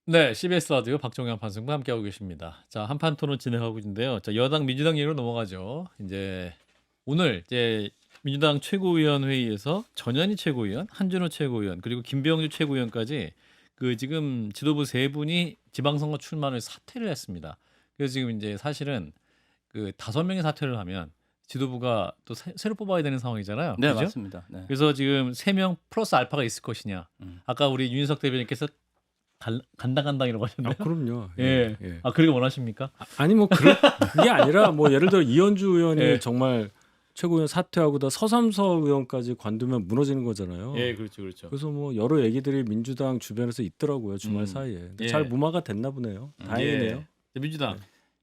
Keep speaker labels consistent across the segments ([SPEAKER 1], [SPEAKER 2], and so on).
[SPEAKER 1] 네, CBS 라디오 박종현 판승과 함께하고 계십니다. 자, 한판 토론 진행하고 있는데요. 자, 여당 민주당 얘기로 넘어가죠. 이제 오늘 이제 민주당 최고위원 회의에서 전현희 최고위원, 한준호 최고위원, 그리고 김병주 최고위원까지 그 지금 지도부 세 분이 지방선거 출마를 사퇴를 했습니다. 그래서 지금 이제 사실은 그 5명이 사퇴를 하면 지도부가 또 새로 뽑아야 되는 상황이잖아요.
[SPEAKER 2] 네,
[SPEAKER 1] 그죠?
[SPEAKER 2] 맞습니다. 네.
[SPEAKER 1] 그래서 지금 3명 플러스 알파가 있을 것이냐. 아까 우리 윤석 대변인께서 간당간당이라고 하셨나요?
[SPEAKER 3] 그럼요.
[SPEAKER 1] 예. 아, 그렇게 원하십니까?
[SPEAKER 3] 아니 뭐 그게 아니라 뭐 예를 들어 이현주 의원이
[SPEAKER 1] 예.
[SPEAKER 3] 정말 최고위원 사퇴하고 다 서삼서 의원까지 관두면 무너지는 거잖아요.
[SPEAKER 1] 예, 그렇죠, 그렇죠.
[SPEAKER 3] 그래서 뭐 여러 얘기들이 민주당 주변에서 있더라고요. 주말 사이에. 근데
[SPEAKER 1] 예.
[SPEAKER 3] 잘 무마가 됐나 보네요. 다행이네요.
[SPEAKER 1] 예. 민주당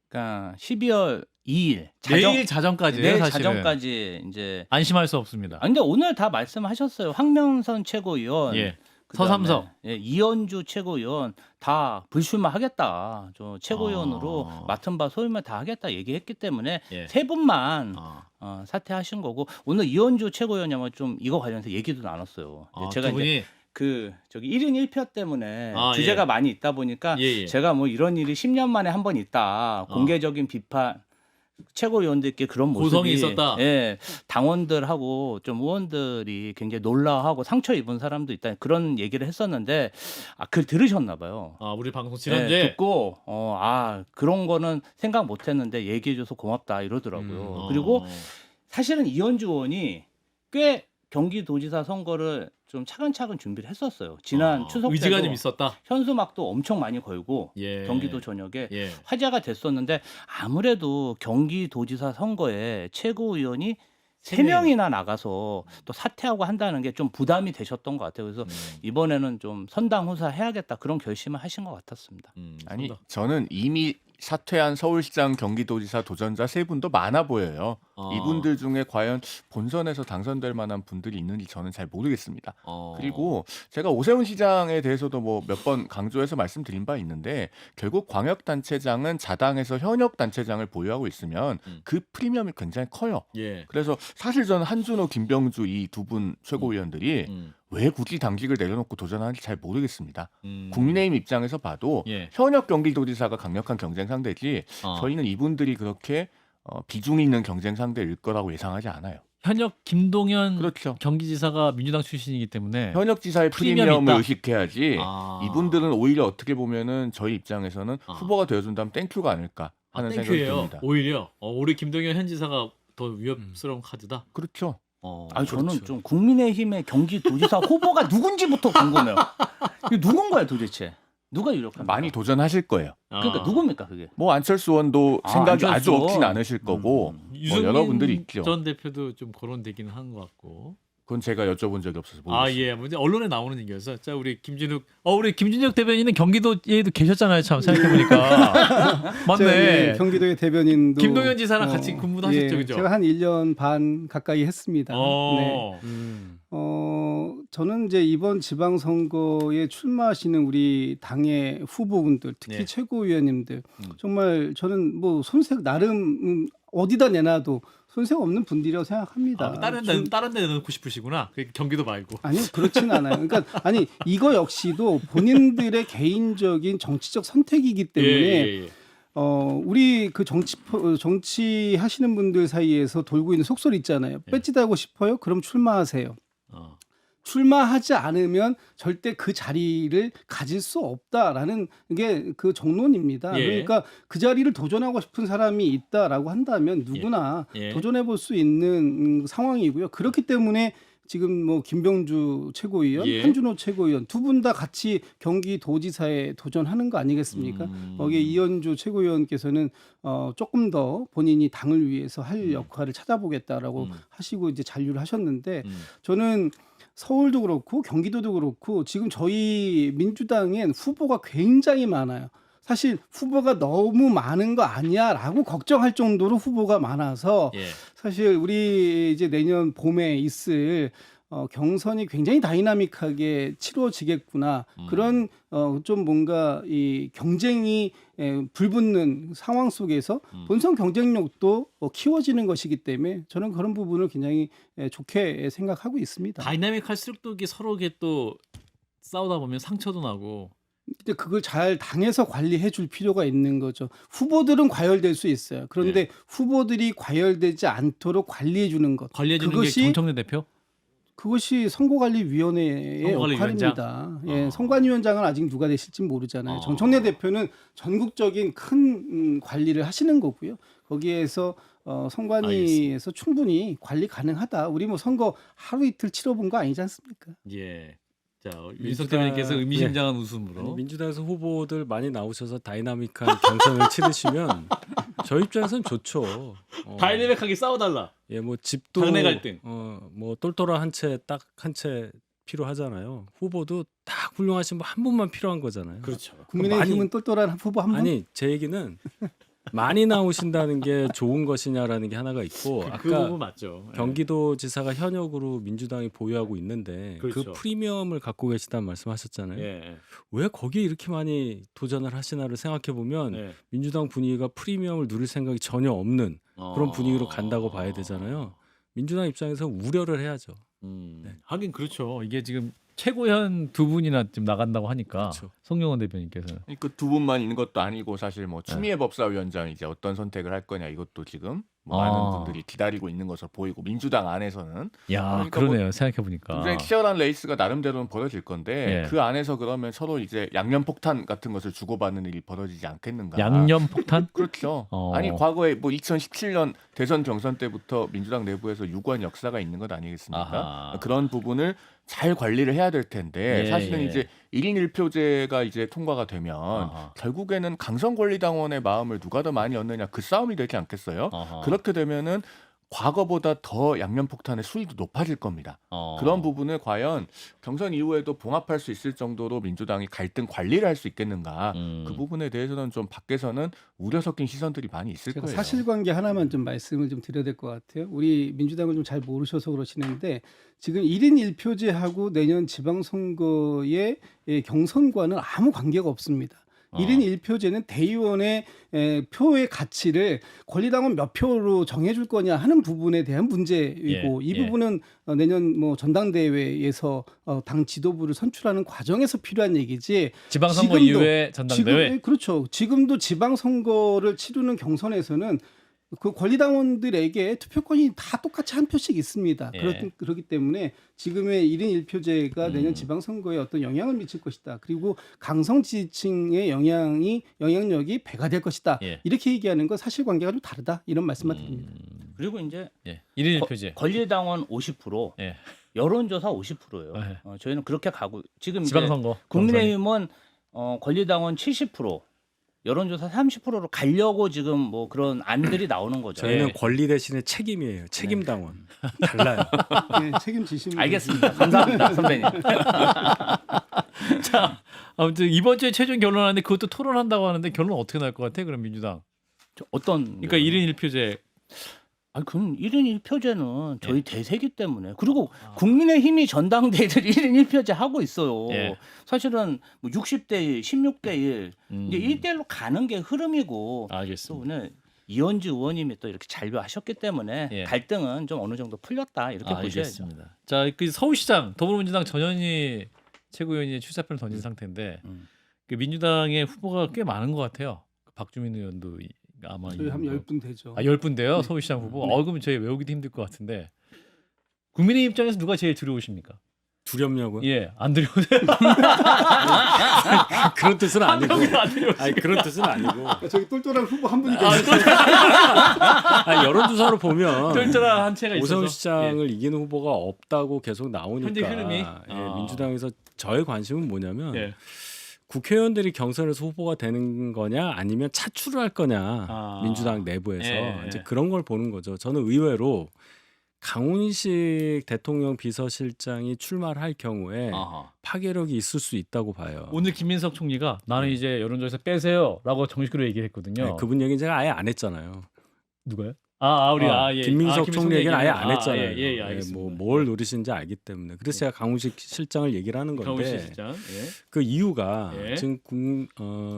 [SPEAKER 2] 그러니까 12월 2일
[SPEAKER 1] 내일 자정까지예요,
[SPEAKER 2] 내일
[SPEAKER 1] 사실은.
[SPEAKER 2] 자정까지 이제.
[SPEAKER 1] 안심할 수 없습니다.
[SPEAKER 2] 근데 오늘 다 말씀하셨어요. 황명선 최고위원,
[SPEAKER 1] 예.
[SPEAKER 2] 그다음에,
[SPEAKER 1] 서삼서.
[SPEAKER 2] 예, 이현주 최고위원 다 불출마하겠다. 저 최고위원으로 맡은 바 소임을 다 하겠다 얘기했기 때문에
[SPEAKER 1] 예.
[SPEAKER 2] 세 분만
[SPEAKER 1] 아,
[SPEAKER 2] 사퇴하신 거고, 오늘 이현주 최고위원님은 좀 이거 관련해서 얘기도 나눴어요. 제가
[SPEAKER 1] 두 분이
[SPEAKER 2] 이제 그 저기 1인 1표 때문에
[SPEAKER 1] 아,
[SPEAKER 2] 주제가
[SPEAKER 1] 예.
[SPEAKER 2] 많이 있다 보니까
[SPEAKER 1] 예, 예.
[SPEAKER 2] 제가 뭐 이런 일이 10년 만에 한 번 있다. 공개적인 비판, 최고위원들께 그런 모습이
[SPEAKER 1] 고성이 있었다.
[SPEAKER 2] 예, 당원들하고 좀 의원들이 굉장히 놀라워하고 상처 입은 사람도 있다. 그런 얘기를 했었는데 그걸 들으셨나 봐요.
[SPEAKER 1] 아, 우리 방송
[SPEAKER 2] 예,
[SPEAKER 1] 지난주에
[SPEAKER 2] 듣고 그런 거는 생각 못 했는데 얘기해줘서 고맙다 이러더라고요. 그리고 사실은 이현주 의원이 꽤 경기도지사 선거를 좀 차근차근 준비를 했었어요. 지난 추석 때도
[SPEAKER 1] 의지가 좀 있었다.
[SPEAKER 2] 현수막도 엄청 많이 걸고
[SPEAKER 1] 예.
[SPEAKER 2] 경기도 전역에
[SPEAKER 1] 예.
[SPEAKER 2] 화제가 됐었는데, 아무래도 경기도지사 선거에 최고위원이
[SPEAKER 1] 세
[SPEAKER 2] 3명이나 나가서 또 사퇴하고 한다는 게 좀 부담이 되셨던 것 같아요. 그래서 이번에는 좀 선당후사 해야겠다, 그런 결심을 하신 것 같았습니다.
[SPEAKER 4] 아니, 저는 이미 사퇴한 서울시장, 경기도지사 도전자 세 분도 많아 보여요. 이분들 중에 과연 본선에서 당선될 만한 분들이 있는지 저는 잘 모르겠습니다. 그리고 제가 오세훈 시장에 대해서도 뭐 몇 번 강조해서 말씀드린 바 있는데, 결국 광역단체장은 자당에서 현역단체장을 보유하고 있으면 그 프리미엄이 굉장히 커요.
[SPEAKER 1] 예.
[SPEAKER 4] 그래서 사실 저는 한준호, 김병주 이 두 분 최고위원들이 왜 굳이 당직을 내려놓고 도전하는지 잘 모르겠습니다. 국민의힘 입장에서 봐도
[SPEAKER 1] 예.
[SPEAKER 4] 현역 경기도지사가 강력한 경쟁 상대지 저희는 이분들이 그렇게 비중 있는 경쟁 상대일 거라고 예상하지 않아요.
[SPEAKER 1] 현역 김동연
[SPEAKER 4] 그렇죠.
[SPEAKER 1] 경기지사가 민주당 출신이기 때문에
[SPEAKER 4] 현역 지사의
[SPEAKER 1] 프리미엄이
[SPEAKER 4] 프리미엄을
[SPEAKER 1] 있다.
[SPEAKER 4] 의식해야지 이분들은 오히려 어떻게 보면은 저희 입장에서는 후보가 되어준다면 땡큐가 아닐까 하는 생각이
[SPEAKER 1] 땡큐예요.
[SPEAKER 4] 듭니다.
[SPEAKER 1] 오히려 우리 김동연 현 지사가 더 위협스러운 카드다.
[SPEAKER 4] 그렇죠.
[SPEAKER 2] 저는
[SPEAKER 1] 그렇죠.
[SPEAKER 2] 좀 국민의힘의 경기도지사 후보가 누군지부터 궁금해요. 이게 누군 거야 도대체? 누가 유력합니까?
[SPEAKER 4] 많이 도전하실 거예요.
[SPEAKER 2] 그러니까 누굽니까 그게?
[SPEAKER 4] 뭐 안철수 의원도 생각이
[SPEAKER 2] 안철수
[SPEAKER 4] 아주
[SPEAKER 2] 의원.
[SPEAKER 4] 없진 않으실 거고 뭐
[SPEAKER 1] 유승민
[SPEAKER 4] 여러분들이 있죠.
[SPEAKER 1] 전 대표도 좀 거론되기는 한 것 같고.
[SPEAKER 4] 그건 제가 여쭤본 적이 없어서 모르겠어요.
[SPEAKER 1] 예. 먼저 언론에 나오는 얘기여서. 자, 우리 김진욱 대변인은 경기도에도 계셨잖아요. 참 생각해보니까. 맞네.
[SPEAKER 5] 경기도의 대변인도
[SPEAKER 1] 김동연 지사랑 같이 근무도 하셨죠, 그죠?
[SPEAKER 5] 제가 한 1년 반 가까이 했습니다. 네. 저는 이제 이번 지방선거에 출마하시는 우리 당의 후보분들, 특히
[SPEAKER 1] 네.
[SPEAKER 5] 최고위원님들, 정말 저는 뭐 손색 나름 어디다 내놔도 손색 없는 분들이라고 생각합니다.
[SPEAKER 1] 다른 데 넣고 싶으시구나. 경기도 말고.
[SPEAKER 5] 아니요, 그렇지는 않아요. 그러니까 이거 역시도 본인들의 개인적인 정치적 선택이기 때문에
[SPEAKER 1] 예.
[SPEAKER 5] 우리 그 정치 하시는 분들 사이에서 돌고 있는 속설이 있잖아요. 배지 달고 싶어요? 그럼 출마하세요. 출마하지 않으면 절대 그 자리를 가질 수 없다라는 게 그 정론입니다.
[SPEAKER 1] 예.
[SPEAKER 5] 그러니까 그 자리를 도전하고 싶은 사람이 있다라고 한다면 누구나 도전해 볼 수 있는 상황이고요. 그렇기 때문에 지금 뭐 김병주 최고위원, 한준호 최고위원 두 분 다 같이 경기도지사에 도전하는 거 아니겠습니까? 거기에 이현주 최고위원께서는 조금 더 본인이 당을 위해서 할 역할을 찾아보겠다라고 하시고 이제 잔류를 하셨는데, 저는 서울도 그렇고 경기도도 그렇고 지금 저희 민주당엔 후보가 굉장히 많아요. 사실 후보가 너무 많은 거 아니야라고 걱정할 정도로 후보가 많아서 사실 우리 이제 내년 봄에 있을 경선이 굉장히 다이나믹하게 치러지겠구나. 그런 좀 뭔가 이 경쟁이 불붙는 상황 속에서 본선 경쟁력도 키워지는 것이기 때문에 저는 그런 부분을 굉장히 좋게 생각하고 있습니다.
[SPEAKER 1] 다이나믹할수록 또 이게 서로 또 싸우다 보면 상처도 나고
[SPEAKER 5] 이제 그걸 잘 당에서 관리해 줄 필요가 있는 거죠. 후보들은 과열될 수 있어요. 그런데 후보들이 과열되지 않도록 관리해 주는 것.
[SPEAKER 1] 관리해 주는 게
[SPEAKER 5] 그것이
[SPEAKER 1] 정청래 대표?
[SPEAKER 5] 그것이 선거관리위원회의
[SPEAKER 1] 선거관리위원장?
[SPEAKER 5] 역할입니다. 예, 선관위원장은 아직 누가 되실지 모르잖아요. 정청래 대표는 전국적인 큰 관리를 하시는 거고요. 거기에서 선관위에서 충분히 관리 가능하다. 우리 뭐 선거 하루 이틀 치러본 거 아니지 않습니까?
[SPEAKER 1] 예. 자, 윤석 대변인께서 의미심장한 웃음으로.
[SPEAKER 3] 아니, 민주당에서 후보들 많이 나오셔서 다이나믹한 경선을 치르시면 저희 입장에서는 좋죠.
[SPEAKER 1] 다이내믹하게 싸워달라.
[SPEAKER 3] 예, 뭐 집도
[SPEAKER 1] 당내 갈등.
[SPEAKER 3] 뭐 똘똘한 한 채 딱 한 채 필요하잖아요. 후보도 딱 훌륭하신 분 한 분만 필요한 거잖아요.
[SPEAKER 1] 그렇죠.
[SPEAKER 5] 국민의힘은 똘똘한 후보 한 분.
[SPEAKER 3] 아니 제 얘기는 많이 나오신다는 게 좋은 것이냐라는 게 하나가 있고
[SPEAKER 1] 그
[SPEAKER 3] 아까
[SPEAKER 1] 부분 맞죠. 예.
[SPEAKER 3] 경기도지사가 현역으로 민주당이 보유하고 있는데
[SPEAKER 1] 그렇죠.
[SPEAKER 3] 그 프리미엄을 갖고 계시다는 말씀하셨잖아요.
[SPEAKER 1] 예.
[SPEAKER 3] 왜 거기에 이렇게 많이 도전을 하시나를 생각해 보면
[SPEAKER 1] 예.
[SPEAKER 3] 민주당 분위기가 프리미엄을 누릴 생각이 전혀 없는 그런 분위기로 간다고 봐야 되잖아요. 민주당 입장에서 우려를 해야죠. 네.
[SPEAKER 1] 하긴 그렇죠. 이게 지금 최고위원 두 분이나 지금 나간다고 하니까
[SPEAKER 3] 그렇죠.
[SPEAKER 1] 송영원 대변인께서는
[SPEAKER 4] 그 두 분만 있는 것도 아니고 사실 뭐 추미애 법사위원장이 이제 어떤 선택을 할 거냐 이것도 지금 뭐 많은 분들이 기다리고 있는 것으로 보이고 민주당 안에서는
[SPEAKER 1] 야
[SPEAKER 4] 그러니까
[SPEAKER 1] 그러네요. 생각해 보니까
[SPEAKER 4] 굉장히 치열한 레이스가 나름대로는 벌어질 건데
[SPEAKER 1] 예.
[SPEAKER 4] 그 안에서 그러면 서로 이제 양념 폭탄 같은 것을 주고받는 일이 벌어지지 않겠는가?
[SPEAKER 1] 양념 폭탄?
[SPEAKER 4] 그렇죠.
[SPEAKER 1] 어.
[SPEAKER 4] 아니 과거에 뭐 2017년 대선 경선 때부터 민주당 내부에서 유구한 역사가 있는 것 아니겠습니까?
[SPEAKER 1] 아하.
[SPEAKER 4] 그런 부분을 잘 관리를 해야 될 텐데
[SPEAKER 1] 예,
[SPEAKER 4] 사실은
[SPEAKER 1] 예.
[SPEAKER 4] 이제 1인 1표제가 이제 통과가 되면
[SPEAKER 1] 아하.
[SPEAKER 4] 결국에는 강성권리당원의 마음을 누가 더 많이 얻느냐 그 싸움이 되지 않겠어요?
[SPEAKER 1] 아하.
[SPEAKER 4] 그렇게 되면은 과거보다 더 양념폭탄의 수위도 높아질 겁니다. 그런 부분을 과연 경선 이후에도 봉합할 수 있을 정도로 민주당이 갈등 관리를 할 수 있겠는가? 그 부분에 대해서는 좀 밖에서는 우려 섞인 시선들이 많이 있을
[SPEAKER 5] 제가
[SPEAKER 4] 거예요.
[SPEAKER 5] 사실관계 하나만 좀 말씀을 좀 드려야 될 것 같아요. 우리 민주당을 좀 잘 모르셔서 그러시는데 지금 1인 1표제하고 내년 지방선거의 경선과는 아무 관계가 없습니다. 1인 1표제는 대의원의 표의 가치를 권리당원 몇 표로 정해줄 거냐 하는 부분에 대한 문제이고 이 부분은 내년 뭐 전당대회에서 당 지도부를 선출하는 과정에서 필요한 얘기지.
[SPEAKER 1] 지방선거
[SPEAKER 5] 지금도,
[SPEAKER 1] 이후에 전당대회.
[SPEAKER 5] 그렇죠. 지금도 지방선거를 치르는 경선에서는 그 권리당원들에게 투표권이 다 똑같이 한 표씩 있습니다.
[SPEAKER 1] 예.
[SPEAKER 5] 그렇기 때문에 지금의 1인 1표제가 내년 지방선거에 어떤 영향을 미칠 것이다. 그리고 강성 지지층의 영향력이 배가 될 것이다.
[SPEAKER 1] 예.
[SPEAKER 5] 이렇게 얘기하는 건 사실관계가 좀 다르다. 이런 말씀만 드립니다.
[SPEAKER 2] 그리고 이제
[SPEAKER 1] 1인 1표제.
[SPEAKER 2] 권리당원 50%,
[SPEAKER 1] 예.
[SPEAKER 2] 여론조사 50%예요.
[SPEAKER 1] 예.
[SPEAKER 2] 저희는 그렇게 가고 지금 이제
[SPEAKER 1] 지방선거.
[SPEAKER 2] 국민의힘은 권리당원 70%, 여론조사 30%로 가려고 지금 뭐 그런 안들이 나오는 거죠.
[SPEAKER 3] 저희는
[SPEAKER 1] 예.
[SPEAKER 3] 권리 대신에 책임이에요. 책임당원. 달라요.
[SPEAKER 5] 네, 책임지시면
[SPEAKER 2] 알겠습니다. 감사합니다, 선배님.
[SPEAKER 1] 자, 아무튼 이번 주에 최종 결론하는데 그것도 토론한다고 하는데 결론 어떻게 날 것 같아? 그럼 민주당.
[SPEAKER 2] 어떤?
[SPEAKER 1] 그러니까 1인 1표제.
[SPEAKER 2] 그럼 1인 1표제는 저희 대세기 때문에 그리고 국민의힘이 전당대회를 1인 1표제 하고 있어요.
[SPEAKER 1] 예.
[SPEAKER 2] 사실은 뭐 60대 1, 16대 1 이제 1대1로 가는 게 흐름이고 또
[SPEAKER 1] 알겠습니다.
[SPEAKER 2] 오늘 이현주 의원님이 또 이렇게 잔류하셨기 때문에 갈등은 좀 어느 정도 풀렸다 이렇게 보셔야죠.
[SPEAKER 1] 알겠습니다. 자, 그 서울시장 더불어민주당 전현희 최고위원이 출사표를 던진 상태인데 그 민주당의 후보가 꽤 많은 것 같아요. 박주민 의원도 아마
[SPEAKER 5] 저희 한 10분 되죠.
[SPEAKER 1] 10분 돼요.
[SPEAKER 5] 네.
[SPEAKER 1] 서울시장 후보.
[SPEAKER 5] 네.
[SPEAKER 1] 그러면 저희 외우기도 힘들 것 같은데. 국민의 입장에서 누가 제일 두려우십니까?
[SPEAKER 3] 두렵냐고요?
[SPEAKER 1] 예, 안 두려우세요?
[SPEAKER 3] 그런 뜻은 아니고.
[SPEAKER 1] 안 두려우세요?
[SPEAKER 3] 아니 그런 뜻은 아니고.
[SPEAKER 5] 저기 똘똘한 후보 한 분이 계세요.
[SPEAKER 3] 여론조사로 보면
[SPEAKER 1] 똘똘한 한 채가 있어서.
[SPEAKER 3] 오세훈 시장을 이기는 후보가 없다고 계속 나오니까
[SPEAKER 1] 현재 흐름이?
[SPEAKER 3] 예, 민주당에서 저의 관심은 뭐냐면
[SPEAKER 1] 예.
[SPEAKER 3] 국회의원들이 경선에서 후보가 되는 거냐 아니면 차출을 할 거냐 민주당 내부에서
[SPEAKER 1] 예,
[SPEAKER 3] 이제
[SPEAKER 1] 예.
[SPEAKER 3] 그런 걸 보는 거죠. 저는 의외로 강훈식 대통령 비서실장이 출마를 할 경우에 파괴력이 있을 수 있다고 봐요.
[SPEAKER 1] 오늘 김민석 총리가 나는 이제 여론조사 빼세요라고 정식으로 얘기했거든요.
[SPEAKER 3] 네, 그분 얘기는 제가 아예 안 했잖아요.
[SPEAKER 1] 누가요? 예.
[SPEAKER 3] 김민석 총리 얘기는 아예 안
[SPEAKER 1] 아,
[SPEAKER 3] 했잖아요.
[SPEAKER 1] 예, 알겠습니다.
[SPEAKER 3] 뭘 노리시는지 알기 때문에. 그래서 제가 강훈식 실장을 얘기를 하는 건데
[SPEAKER 1] 강훈식 실장. 예.
[SPEAKER 3] 그 이유가
[SPEAKER 1] 예.
[SPEAKER 3] 지금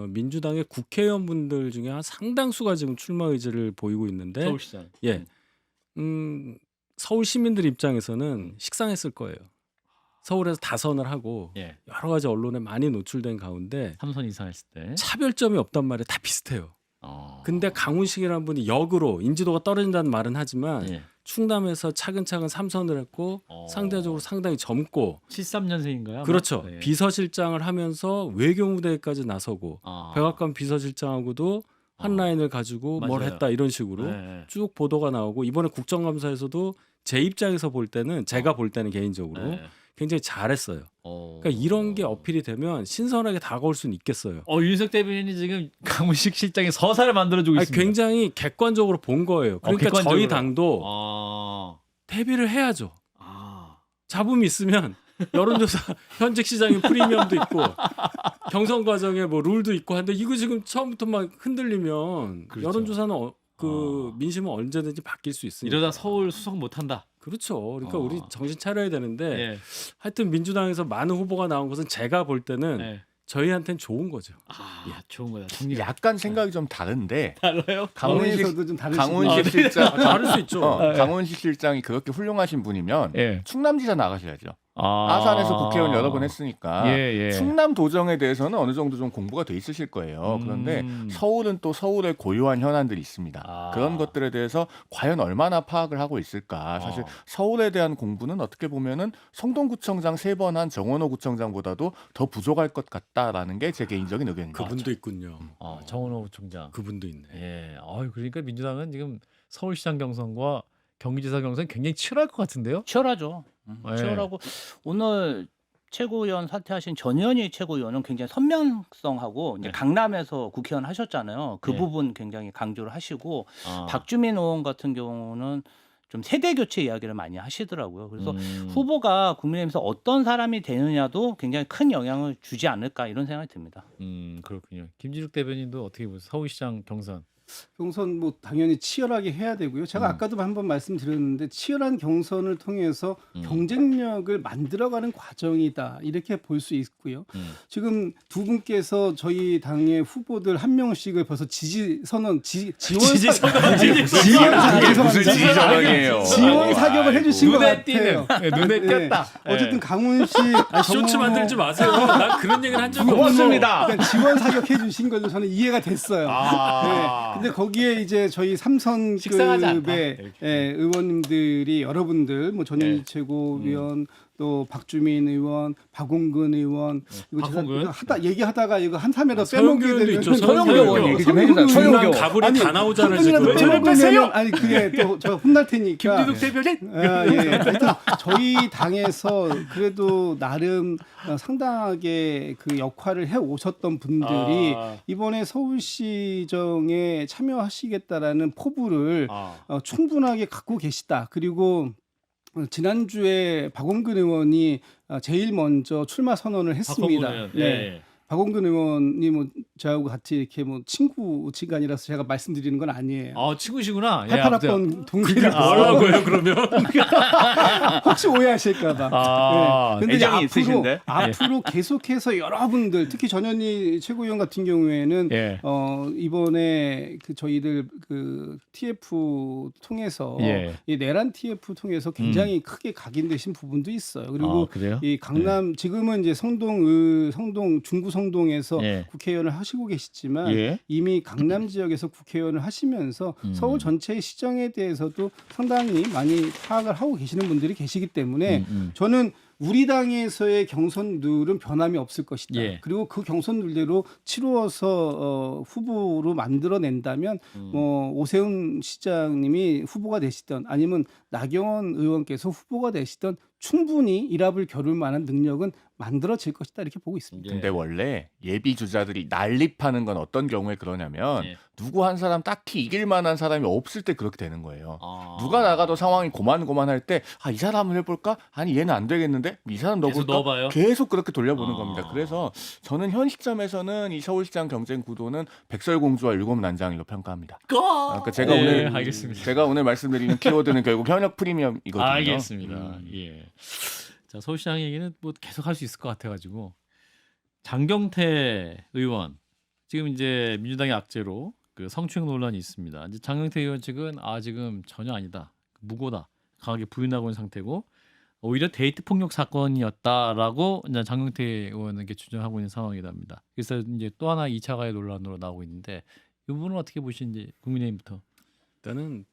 [SPEAKER 3] 민주당의 국회의원분들 중에 한 상당수가 지금 출마 의지를 보이고 있는데
[SPEAKER 1] 서울시장.
[SPEAKER 3] 예. 서울 시민들 입장에서는 식상했을 거예요. 서울에서 다선을 하고
[SPEAKER 1] 예.
[SPEAKER 3] 여러 가지 언론에 많이 노출된 가운데
[SPEAKER 1] 3선 이상 했을 때.
[SPEAKER 3] 차별점이 없단 말이에요. 다 비슷해요. 근데 강훈식이라는 분이 역으로 인지도가 떨어진다는 말은 하지만
[SPEAKER 1] 예.
[SPEAKER 3] 충남에서 차근차근 3선을 했고 상대적으로 상당히 젊고
[SPEAKER 1] 73년생인가요?
[SPEAKER 3] 그렇죠.
[SPEAKER 1] 네.
[SPEAKER 3] 비서실장을 하면서 외교무대까지 나서고 백악관 비서실장하고도 한 라인을 가지고 뭘
[SPEAKER 1] 맞아요.
[SPEAKER 3] 했다 이런 식으로
[SPEAKER 1] 네.
[SPEAKER 3] 쭉 보도가 나오고 이번에 국정감사에서도 제 입장에서 볼 때는 제가 볼 때는 개인적으로
[SPEAKER 1] 네.
[SPEAKER 3] 굉장히 잘했어요. 그러니까 이런 게 어필이 되면 신선하게 다가올 수는 있겠어요.
[SPEAKER 1] 윤석 대변인이 지금 강훈식 실장의 서사를 만들어주고
[SPEAKER 3] 아니,
[SPEAKER 1] 있습니다.
[SPEAKER 3] 굉장히 객관적으로 본 거예요. 그러니까
[SPEAKER 1] 객관적으로.
[SPEAKER 3] 저희 당도 대비를 해야죠. 잡음이 있으면 여론조사 현직 시장의 프리미엄도 있고 경선 과정에 뭐 룰도 있고 한데 이거 지금 처음부터 막 흔들리면
[SPEAKER 1] 그렇죠.
[SPEAKER 3] 여론조사는 민심은 언제든지 바뀔 수 있으니까.
[SPEAKER 1] 이러다 서울 수석 못한다.
[SPEAKER 3] 그렇죠. 그러니까 우리 정신 차려야 되는데
[SPEAKER 1] 예.
[SPEAKER 3] 하여튼 민주당에서 많은 후보가 나온 것은 제가 볼 때는
[SPEAKER 1] 예.
[SPEAKER 3] 저희한테는 좋은 거죠.
[SPEAKER 1] 좋은 거다. 정리
[SPEAKER 4] 약간 생각이 좀 다른데
[SPEAKER 1] 달라요?
[SPEAKER 5] 당내에서도 좀 다를 수
[SPEAKER 4] 강훈식 실장
[SPEAKER 3] 다를 수 있죠.
[SPEAKER 4] 강훈식 실장이 그렇게 훌륭하신 분이면
[SPEAKER 1] 예.
[SPEAKER 4] 충남지사 나가셔야죠. 아산에서 국회의원 여러 번 했으니까
[SPEAKER 1] 예.
[SPEAKER 4] 충남 도정에 대해서는 어느 정도 좀 공부가 돼 있으실 거예요. 그런데 서울은 또 서울의 고유한 현안들이 있습니다. 그런 것들에 대해서 과연 얼마나 파악을 하고 있을까. 사실 서울에 대한 공부는 어떻게 보면은 성동구청장 3번 한 정원호 구청장보다도 더 부족할 것 같다라는 게 제 개인적인 의견입니다.
[SPEAKER 3] 그분도 있군요.
[SPEAKER 1] 정원호 총장.
[SPEAKER 3] 그분도 있네.
[SPEAKER 1] 예. 그러니까 민주당은 지금 서울시장 경선과 경기지사 경선 굉장히 치열할 것 같은데요?
[SPEAKER 2] 치열하죠.
[SPEAKER 1] 예.
[SPEAKER 2] 치열하고 오늘 최고위원 사퇴하신 전현희 최고위원은 굉장히 선명성하고 이제
[SPEAKER 1] 네.
[SPEAKER 2] 강남에서 국회의원 하셨잖아요. 그
[SPEAKER 1] 네.
[SPEAKER 2] 부분 굉장히 강조를 하시고 박주민 의원 같은 경우는 좀 세대 교체 이야기를 많이 하시더라고요. 그래서 후보가 국민의힘에서 어떤 사람이 되느냐도 굉장히 큰 영향을 주지 않을까 이런 생각이 듭니다.
[SPEAKER 1] 그렇군요. 김진욱 대변인도 어떻게 보세요? 서울시장 경선.
[SPEAKER 5] 경선 뭐 당연히 치열하게 해야 되고요. 제가 아까도 한번 말씀드렸는데 치열한 경선을 통해서 경쟁력을 만들어가는 과정이다 이렇게 볼 수 있고요. 지금 두 분께서 저희 당의 후보들 한 명씩을 벌써 지원 사격을 해주신 것
[SPEAKER 1] 눈에
[SPEAKER 5] 같아요.
[SPEAKER 1] 띄는. 눈에
[SPEAKER 5] 네.
[SPEAKER 1] 띄었다.
[SPEAKER 5] 어쨌든 강훈식
[SPEAKER 3] 쇼츠 만들지 마세요. 난 그런 얘기는 한 적이 없어.
[SPEAKER 2] 고맙습니다.
[SPEAKER 5] 그러니까 지원 사격해 주신 걸로 저는 이해가 됐어요. 네. 근데 거기에 이제 저희
[SPEAKER 1] 식상하지 않다.
[SPEAKER 5] 3선급의 의원님들이 여러분들 뭐 전현희 최고위원 또 박주민 의원, 박홍근 의원 이거
[SPEAKER 1] 박홍근?
[SPEAKER 5] 제가 얘기하다가 이거 한 3회로
[SPEAKER 3] 서영교
[SPEAKER 5] 빼먹게
[SPEAKER 3] 의원도
[SPEAKER 5] 되면
[SPEAKER 3] 있죠. 서영교 의원
[SPEAKER 2] 얘기 좀 해주세요. 서영교.
[SPEAKER 3] 가불이 다 나오잖아요
[SPEAKER 5] 지금.
[SPEAKER 3] 지금.
[SPEAKER 5] 아니 그게 또 저 혼날 테니까.
[SPEAKER 1] 김진욱 대변인.
[SPEAKER 5] 예. 하여튼 저희 당에서 그래도 나름 상당하게 그 역할을 해 오셨던 분들이 이번에 서울시정에 참여하시겠다라는 포부를 충분하게 갖고 계시다. 그리고 지난주에 박원근 의원이 제일 먼저 출마 선언을 했습니다.
[SPEAKER 1] 박홍근 의원.
[SPEAKER 5] 네.
[SPEAKER 1] 예.
[SPEAKER 5] 박원근 의원이 뭐 저하고 같이 이렇게 뭐 친구가 아니라서 제가 말씀드리는 건 아니에요.
[SPEAKER 1] 친구시구나.
[SPEAKER 5] 88학번 동기를
[SPEAKER 3] 뭐라고요 그러면?
[SPEAKER 5] 혹시 오해하실까봐. 근데 이제
[SPEAKER 2] 애정이 있으신데?
[SPEAKER 5] 앞으로 계속해서 여러분들 특히 전현희 최고위원 같은 경우에는
[SPEAKER 1] 예.
[SPEAKER 5] 이번에 그 저희들 그 TF 통해서
[SPEAKER 1] 예.
[SPEAKER 5] 이 내란 TF 통해서 굉장히 크게 각인되신 부분도 있어요. 그리고
[SPEAKER 1] 그래요?
[SPEAKER 5] 이 강남 지금은 이제 성동 중구 성동에서
[SPEAKER 1] 예.
[SPEAKER 5] 국회의원을 하시고 계시지만
[SPEAKER 1] 예.
[SPEAKER 5] 이미 강남 지역에서 국회의원을 하시면서 서울 전체의 시정에 대해서도 상당히 많이 파악을 하고 계시는 분들이 계시기 때문에 저는 우리 당에서의 경선룰은 변함이 없을 것이다.
[SPEAKER 1] 예.
[SPEAKER 5] 그리고 그 경선룰대로 치루어서 후보로 만들어낸다면 뭐 오세훈 시장님이 후보가 되시던 아니면 나경원 의원께서 후보가 되시던 충분히 일합을 겨룰 만한 능력은 만들어질 것이다 이렇게 보고 있습니다.
[SPEAKER 4] 근데 원래 예비 주자들이 난립하는 건 어떤 경우에 그러냐면
[SPEAKER 1] 예.
[SPEAKER 4] 누구 한 사람 딱히 이길 만한 사람이 없을 때 그렇게 되는 거예요. 누가 나가도 상황이 고만고만할 때 이 사람을 해볼까? 아니 얘는 안 되겠는데 이 사람
[SPEAKER 1] 계속
[SPEAKER 4] 넣어볼까?
[SPEAKER 1] 넣어봐요?
[SPEAKER 4] 계속 그렇게 돌려보는 겁니다. 그래서 저는 현 시점에서는 이 서울시장 경쟁 구도는 백설공주와 일곱 난장이로 평가합니다. 그러니까 제가
[SPEAKER 1] 알겠습니다.
[SPEAKER 4] 제가 오늘 말씀드리는 키워드는 결국 현역 프리미엄이거든요.
[SPEAKER 1] 알겠습니다. 예. 자, 서울시장 얘기는 뭐 계속 할 수 있을 것 같아가지고 장경태 의원 지금 이제 민주당의 악재로 그 성추행 논란이 있습니다. 이제 장경태 의원 측은 지금 전혀 아니다, 무고다 강하게 부인하고 있는 상태고 오히려 데이트 폭력 사건이었다라고 이제 장경태 의원은 이렇게 주장하고 있는 상황이랍니다. 그래서 이제 또 하나 2차 가해 논란으로 나오고 있는데 이 부분은 어떻게 보시는지 국민의힘부터.
[SPEAKER 3] 일단은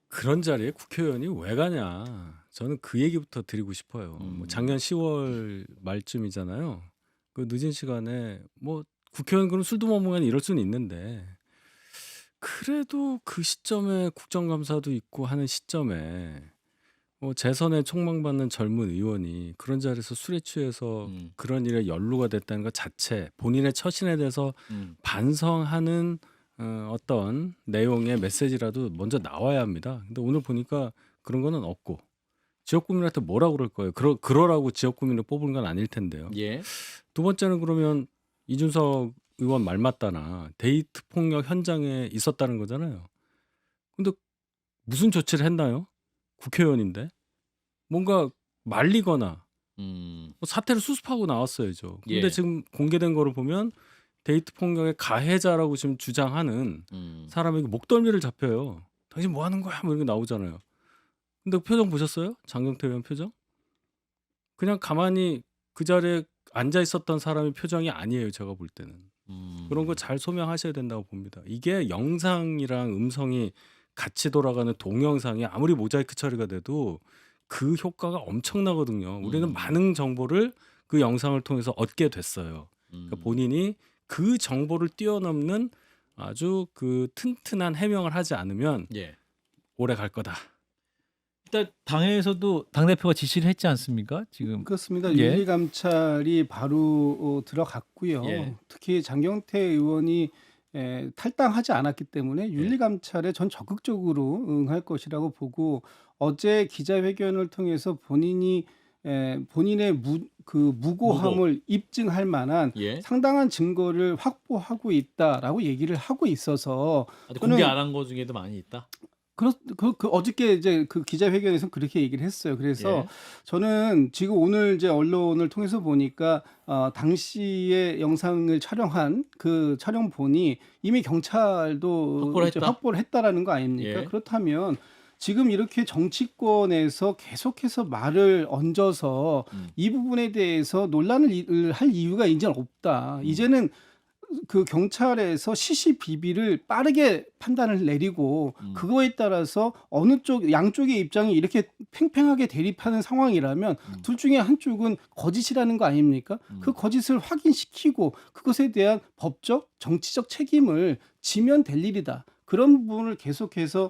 [SPEAKER 3] 그런 자리에 국회의원이 왜 가냐. 저는 그 얘기부터 드리고 싶어요. 뭐 작년 10월 말쯤이잖아요. 그 늦은 시간에 뭐 국회의원 그럼 술도 못 먹으면 이럴 수는 있는데 그래도 그 시점에 국정감사도 있고 하는 시점에 뭐 재선에 촉망받는 젊은 의원이 그런 자리에서 술에 취해서 그런 일에 연루가 됐다는 것 자체 본인의 처신에 대해서 반성하는 어떤 내용의 메시지라도 먼저 나와야 합니다. 근데 오늘 보니까 그런 거는 없고 지역구민한테 뭐라고 그럴 거예요. 그러라고 지역구민을 뽑은 건 아닐 텐데요.
[SPEAKER 1] 예.
[SPEAKER 3] 두 번째는 그러면 이준석 의원 말 맞다나 데이트 폭력 현장에 있었다는 거잖아요. 근데 무슨 조치를 했나요? 국회의원인데 뭔가 말리거나 뭐 사태를 수습하고 나왔어야죠. 근데
[SPEAKER 1] 예.
[SPEAKER 3] 지금 공개된 거를 보면 데이트 폭력의 가해자라고 지금 주장하는 사람에게 목덜미를 잡혀요. 당신 뭐 하는 거야? 뭐 이렇게 나오잖아요. 근데 표정 보셨어요? 장경태 의원 표정? 그냥 가만히 그 자리에 앉아 있었던 사람의 표정이 아니에요. 제가 볼 때는. 그런 거 잘 소명하셔야 된다고 봅니다. 이게 영상이랑 음성이 같이 돌아가는 동영상이 아무리 모자이크 처리가 돼도 그 효과가 엄청나거든요. 우리는 많은 정보를 그 영상을 통해서 얻게 됐어요. 그러니까 본인이 그 정보를 뛰어넘는 아주 그 튼튼한 해명을 하지 않으면
[SPEAKER 1] 예.
[SPEAKER 3] 오래 갈 거다.
[SPEAKER 1] 일단 당에서도 당 대표가 지시를 했지 않습니까? 지금.
[SPEAKER 5] 그렇습니다.
[SPEAKER 1] 예.
[SPEAKER 5] 윤리감찰이 바로 들어갔고요.
[SPEAKER 1] 예.
[SPEAKER 5] 특히 장경태 의원이 탈당하지 않았기 때문에 윤리감찰에 전 적극적으로 응할 것이라고 보고 어제 기자회견을 통해서 본인이 본인의 무고함을 입증할 만한
[SPEAKER 1] 예.
[SPEAKER 5] 상당한 증거를 확보하고 있다라고 얘기를 하고 있어서
[SPEAKER 1] 아직 공개 안 한 거 중에도 많이 있다.
[SPEAKER 5] 그 어저께 이제 그 기자회견에서 그렇게 얘기를 했어요. 그래서
[SPEAKER 1] 예.
[SPEAKER 5] 저는 지금 오늘 이제 언론을 통해서 보니까 당시에 영상을 촬영한 그 촬영본이 이미 경찰도
[SPEAKER 1] 확보를
[SPEAKER 5] 이제
[SPEAKER 1] 했다?
[SPEAKER 5] 확보를 했다라는 거 아닙니까?
[SPEAKER 1] 예.
[SPEAKER 5] 그렇다면 지금 이렇게 정치권에서 계속해서 말을 얹어서 이 부분에 대해서 논란을 할 이유가 이제는 없다. 이제는 그 경찰에서 시시비비를 빠르게 판단을 내리고 그거에 따라서 어느 쪽 양쪽의 입장이 이렇게 팽팽하게 대립하는 상황이라면 둘 중에 한쪽은 거짓이라는 거 아닙니까? 그 거짓을 확인시키고 그것에 대한 법적, 정치적 책임을 지면 될 일이다. 그런 부분을 계속해서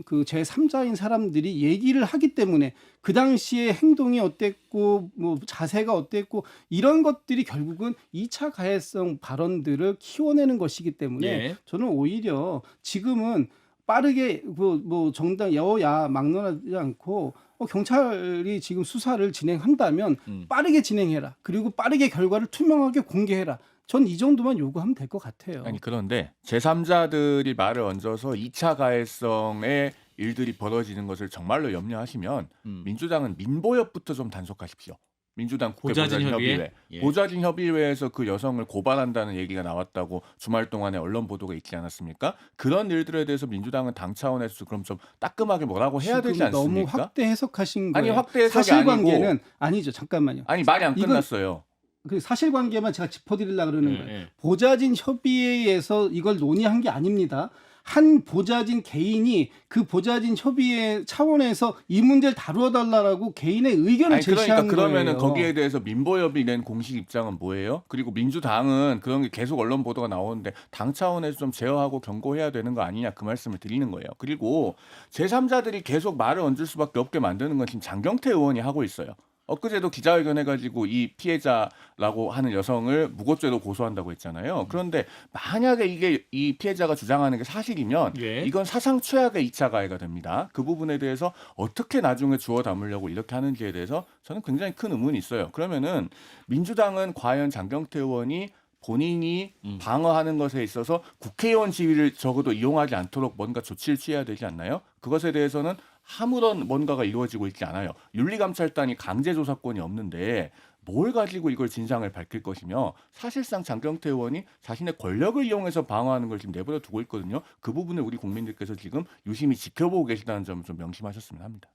[SPEAKER 5] 그 제3자인 사람들이 얘기를 하기 때문에 그 당시에 행동이 어땠고 뭐 자세가 어땠고 이런 것들이 결국은 2차 가해성 발언들을 키워내는 것이기 때문에
[SPEAKER 1] 예.
[SPEAKER 5] 저는 오히려 지금은 빠르게 뭐 정당 여야 막론하지 않고 경찰이 지금 수사를 진행한다면 빠르게 진행해라. 그리고 빠르게 결과를 투명하게 공개해라. 전 이 정도만 요구하면 될 것 같아요.
[SPEAKER 4] 아니 그런데 제3자들이 말을 얹어서 2차 가해성의 일들이 벌어지는 것을 정말로 염려하시면 민주당은 민보협부터 좀 단속하십시오. 민주당 국회보좌진협의회.
[SPEAKER 1] 예.
[SPEAKER 4] 보좌진협의회에서 그 여성을 고발한다는 얘기가 나왔다고 주말 동안에 언론 보도가 있지 않았습니까? 그런 일들에 대해서 민주당은 당 차원에서 그럼 좀 따끔하게 뭐라고 해야 되지
[SPEAKER 5] 지금
[SPEAKER 4] 않습니까?
[SPEAKER 5] 너무 확대 해석하신 거예요.
[SPEAKER 4] 아니 확대 해석이
[SPEAKER 5] 사실관계는
[SPEAKER 4] 아니고
[SPEAKER 5] 아니죠. 잠깐만요.
[SPEAKER 4] 아니 말이 안
[SPEAKER 5] 이건
[SPEAKER 4] 끝났어요.
[SPEAKER 5] 그 사실관계만 제가 짚어드리려고 그러는
[SPEAKER 1] 예,
[SPEAKER 5] 거예요.
[SPEAKER 1] 예.
[SPEAKER 5] 보좌진 협의회에서 이걸 논의한 게 아닙니다. 한 보좌진 개인이 그 보좌진 협의회 차원에서 이 문제를 다루어달라고 개인의 의견을
[SPEAKER 4] 아니 그러니까
[SPEAKER 5] 제시한
[SPEAKER 4] 그러면은
[SPEAKER 5] 거예요.
[SPEAKER 4] 거기에 대해서 민보협이 낸 공식 입장은 뭐예요? 그리고 민주당은 그런 게 계속 언론 보도가 나오는데 당 차원에서 좀 제어하고 경고해야 되는 거 아니냐 그 말씀을 드리는 거예요. 그리고 제3자들이 계속 말을 얹을 수밖에 없게 만드는 건 지금 장경태 의원이 하고 있어요. 엊그제도 기자회견 해가지고 이 피해자라고 하는 여성을 무고죄로 고소한다고 했잖아요. 그런데 만약에 이게 이 피해자가 주장하는 게 사실이면
[SPEAKER 1] 예.
[SPEAKER 4] 이건 사상 최악의 2차 가해가 됩니다. 그 부분에 대해서 어떻게 나중에 주워 담으려고 이렇게 하는지에 대해서 저는 굉장히 큰 의문이 있어요. 그러면은 민주당은 과연 장경태 의원이 본인이 방어하는 것에 있어서 국회의원 지위를 적어도 이용하지 않도록 뭔가 조치를 취해야 되지 않나요? 그것에 대해서는 아무런 뭔가가 이루어지고 있지 않아요. 윤리감찰단이 강제조사권이 없는데 뭘 가지고 이걸 진상을 밝힐 것이며 사실상 장경태 의원이 자신의 권력을 이용해서 방어하는 걸 지금 내버려 두고 있거든요. 그 부분을 우리 국민들께서 지금 유심히 지켜보고 계시다는 점을 좀 명심하셨으면 합니다.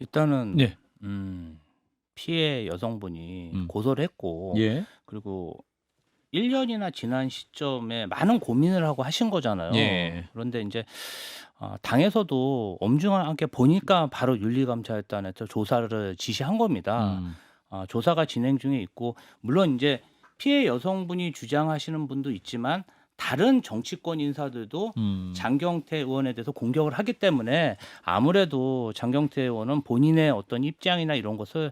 [SPEAKER 2] 일단은
[SPEAKER 1] 예.
[SPEAKER 2] 피해 여성분이
[SPEAKER 1] 음.
[SPEAKER 2] 고소를 했고
[SPEAKER 1] 예.
[SPEAKER 2] 그리고 1년이나 지난 시점에 많은 고민을 하고 하신 거잖아요.
[SPEAKER 1] 예.
[SPEAKER 2] 그런데 이제 당에서도 엄중하게 보니까 바로 윤리감찰단에서 조사를 지시한 겁니다. 조사가 진행 중에 있고 물론 이제 피해 여성분이 주장하시는 분도 있지만 다른 정치권 인사들도 장경태 의원에 대해서 공격을 하기 때문에 아무래도 장경태 의원은 본인의 어떤 입장이나 이런 것을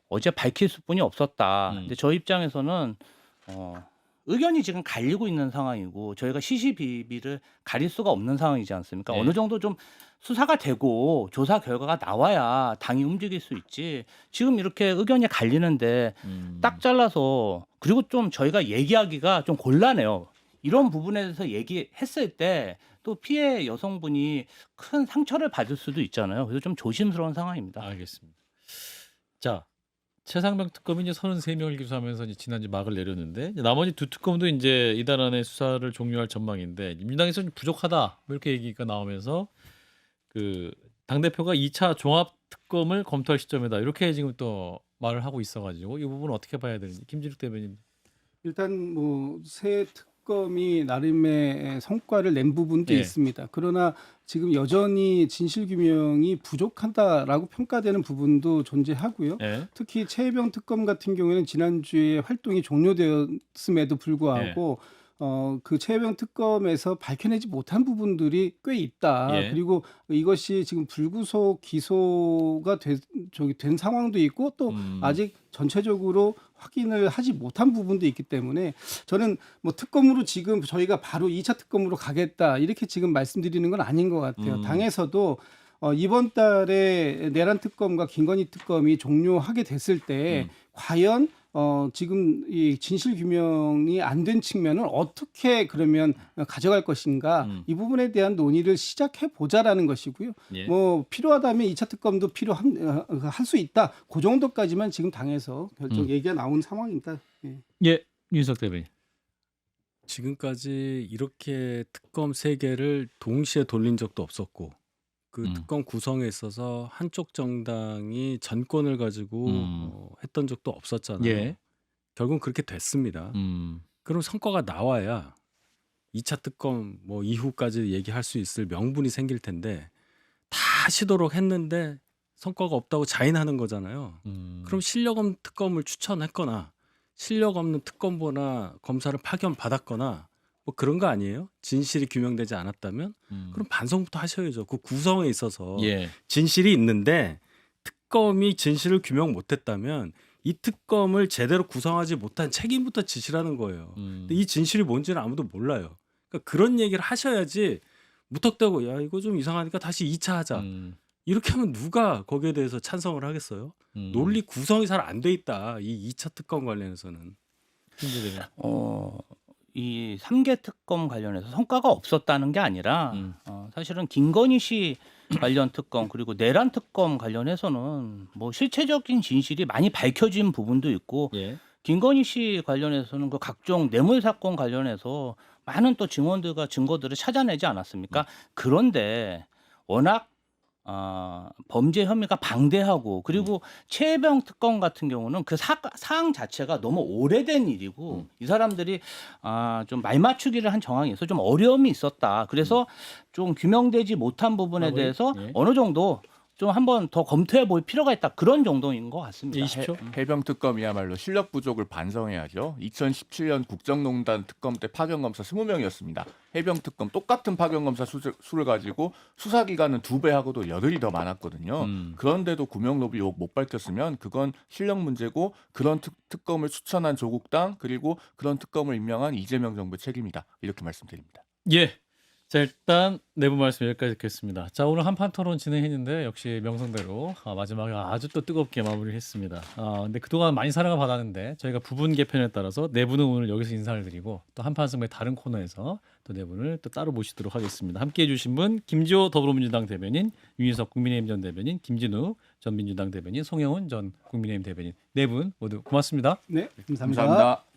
[SPEAKER 2] 어제 밝힐 수뿐이 없었다. 근데 저 입장에서는 의견이 지금 갈리고 있는 상황이고 저희가 시시비비를 가릴 수가 없는 상황이지 않습니까?
[SPEAKER 1] 네.
[SPEAKER 2] 어느 정도 좀 수사가 되고 조사 결과가 나와야 당이 움직일 수 있지. 지금 이렇게 의견이 갈리는데 딱 잘라서 그리고 좀 저희가 얘기하기가 좀 곤란해요. 이런 부분에 대해서 얘기했을 때 또 피해 여성분이 큰 상처를 받을 수도 있잖아요. 그래서 좀 조심스러운 상황입니다.
[SPEAKER 1] 알겠습니다. 자, 최상병 특검이 이제 33명을 기소하면서 이제 지난주 막을 내렸는데 이제 나머지 두 특검도 이제 이달 안에 수사를 종료할 전망인데 민주당에서 좀 부족하다 뭐 이렇게 얘기가 나오면서 그 당 대표가 2차 종합 특검을 검토할 시점이다 이렇게 지금 또 말을 하고 있어가지고 이 부분은 어떻게 봐야 되는지 김진욱 대변인.
[SPEAKER 5] 일단 뭐 새 특검이 나름의 성과를 낸 부분도
[SPEAKER 1] 예.
[SPEAKER 5] 있습니다. 그러나 지금 여전히 진실 규명이 부족하다라고 평가되는 부분도 존재하고요.
[SPEAKER 1] 예.
[SPEAKER 5] 특히 최혜병 특검 같은 경우에는 지난주에 활동이 종료되었음에도 불구하고 그 최혜병 특검에서 밝혀내지 못한 부분들이 꽤 있다.
[SPEAKER 1] 예.
[SPEAKER 5] 그리고 이것이 지금 불구속 기소가 된 상황도 있고 또 아직 전체적으로 확인을 하지 못한 부분도 있기 때문에 저는 뭐 특검으로 지금 저희가 바로 2차 특검으로 가겠다 이렇게 지금 말씀드리는 건 아닌 것 같아요. 당에서도 이번 달에 내란 특검과 김건희 특검이 종료하게 됐을 때 과연 지금 이 진실 규명이 안 된 측면을 어떻게 그러면 가져갈 것인가 이 부분에 대한 논의를 시작해 보자라는 것이고요.
[SPEAKER 1] 예.
[SPEAKER 5] 뭐 필요하다면 2차 특검도 할 수 있다. 그 정도까지만 지금 당에서 결정 얘기가 나온 상황입니다. 예.
[SPEAKER 1] 예, 윤석 대변인.
[SPEAKER 3] 지금까지 이렇게 특검 3개를 동시에 돌린 적도 없었고 그 특검 구성에 있어서 한쪽 정당이 전권을 가지고 했던 적도 없었잖아요.
[SPEAKER 1] 예.
[SPEAKER 3] 결국은 그렇게 됐습니다. 그럼 성과가 나와야 2차 특검 뭐 이후까지 얘기할 수 있을 명분이 생길 텐데 다 시도록 했는데 성과가 없다고 자인하는 거잖아요. 그럼 실력 없는 특검을 추천했거나 실력 없는 특검보나 검사를 파견 받았거나 뭐 그런 거 아니에요? 진실이 규명되지 않았다면 그럼 반성부터 하셔야죠. 그 구성에 있어서
[SPEAKER 1] 예.
[SPEAKER 3] 진실이 있는데 특검이 진실을 규명 못했다면 이 특검을 제대로 구성하지 못한 책임부터 지시라는 거예요. 근데 이 진실이 뭔지는 아무도 몰라요. 그러니까 그런 얘기를 하셔야지 무턱대고 야 이거 좀 이상하니까 다시 2차 하자. 이렇게 하면 누가 거기에 대해서 찬성을 하겠어요? 논리 구성이 잘 안 돼 있다. 이 2차 특검 관련해서는.
[SPEAKER 1] 김진욱 대변인.
[SPEAKER 2] 이 3개 특검 관련해서 성과가 없었다는 게 아니라 사실은 김건희 씨 관련 특검 그리고 내란 특검 관련해서는 뭐 실체적인 진실이 많이 밝혀진 부분도 있고
[SPEAKER 1] 예.
[SPEAKER 2] 김건희 씨 관련해서는 그 각종 뇌물 사건 관련해서 많은 또 증언들과 증거들을 찾아내지 않았습니까? 그런데 워낙 범죄 혐의가 방대하고 그리고 최혜병 특검 같은 경우는 그 사항 자체가 너무 오래된 일이고 이 사람들이 좀 말맞추기를 한 정황에서 좀 어려움이 있었다. 그래서 좀 규명되지 못한 부분에
[SPEAKER 1] 마무리?
[SPEAKER 2] 대해서
[SPEAKER 1] 예.
[SPEAKER 2] 어느 정도 좀 한번 더 검토해 볼 필요가 있다. 그런 정도인 것 같습니다.
[SPEAKER 1] 20초.
[SPEAKER 4] 해병 특검이야말로 실력 부족을 반성해야죠. 2017년 국정농단 특검 때 파견검사 20명이었습니다. 해병 특검 똑같은 파견검사 수를 가지고 수사 기간은 2배 하고도 8이 더 많았거든요. 그런데도 구명로비 의혹 못 밝혔으면 그건 실력 문제고 그런 특검을 추천한 조국당 그리고 그런 특검을 임명한 이재명 정부의 책임이다. 이렇게 말씀드립니다.
[SPEAKER 1] 예. 자, 일단 내부 말씀 여기까지 듣겠습니다. 자, 오늘 한판 토론 진행했는데 역시 명성대로 마지막에 아주 또 뜨겁게 마무리했습니다. 근데 그동안 많이 사랑을 받았는데 저희가 부분 개편에 따라서 네 분은 오늘 여기서 인사를 드리고 또 한판 승부의 다른 코너에서 또 네 분을 또 따로 모시도록 하겠습니다. 함께해 주신 분 김지호 더불어민주당 대변인, 윤희석 국민의힘 전 대변인, 김진우 전 민주당 대변인, 송영훈 전 국민의힘 대변인 네 분 모두 고맙습니다.
[SPEAKER 5] 네, 감사합니다.
[SPEAKER 4] 감사합니다.